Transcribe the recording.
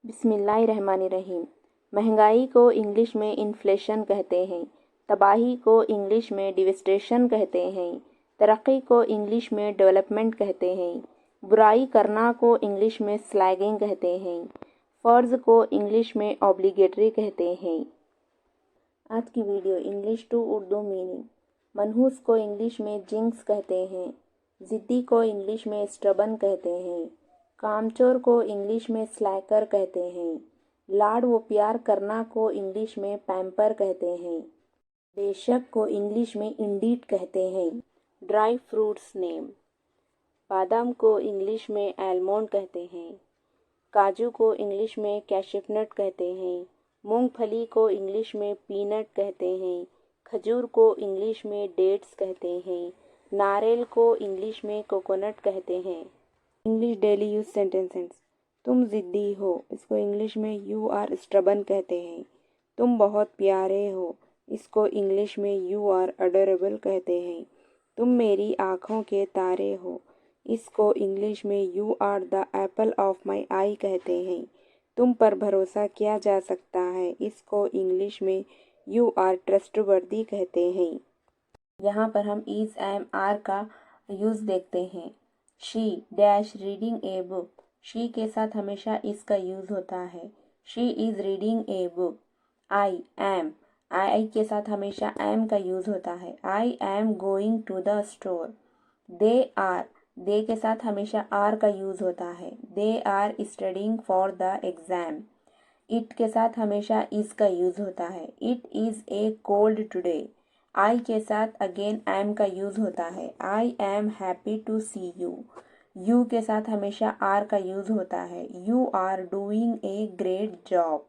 बिस्मिल्लाहिर्रहमानिर्रहीम। महंगाई को इंग्लिश में इन्फ्लेशन कहते हैं। तबाही को इंग्लिश में डिवास्टेशन कहते हैं। तरक्की को इंग्लिश में डेवलपमेंट कहते हैं। बुराई करना को इंग्लिश में स्लैगिंग कहते हैं। फ़र्ज़ को इंग्लिश में ऑब्लिगेटरी कहते हैं। आज की video English to Urdu meaning. मनहूस को इंग्लिश में जिंक्स कहते हैं। ज़िद्दी को इंग्लिश में स्टबन कहते हैं। कामचोर को इंग्लिश में स्लैकर कहते हैं। लाड व प्यार करना को इंग्लिश में पैम्पर कहते हैं। बेशक को इंग्लिश में इंडीड कहते हैं। Dry fruits name. बादाम को इंग्लिश में आलमंड कहते हैं। काजू को इंग्लिश में कैशनट कहते हैं। मूंगफली को इंग्लिश में पीनट कहते हैं। खजूर को इंग्लिश में डेट्स कहते हैं। नारियल को इंग्लिश में कोकोनट कहते हैं। English daily use sentences. तुम ज़िद्दी हो, इसको इंग्लिश में यू आर स्टबन कहते हैं। तुम बहुत प्यारे हो, इसको इंग्लिश में यू आर अडोरेबल कहते हैं। तुम मेरी आँखों के तारे हो, इसको इंग्लिश में you are the apple of my eye कहते हैं। तुम पर भरोसा किया जा सकता है, इसको इंग्लिश में यू आर ट्रस्टवर्दी कहते हैं। यहाँ पर हम इज एम आर का यूज़ देखते हैं। She dash reading a book. She के साथ हमेशा इसका यूज़ होता है। She is reading a book. I am. I के साथ हमेशा एम का यूज़ होता है। I am going to the store. They are. They के साथ हमेशा आर का यूज़ होता है। They are studying for the exam. It के साथ हमेशा इज का यूज़ होता है। It is a cold today. I के साथ अगेन एम का यूज़ होता है। I am happy to see you. You के साथ हमेशा आर का यूज़ होता है। You are doing a great job.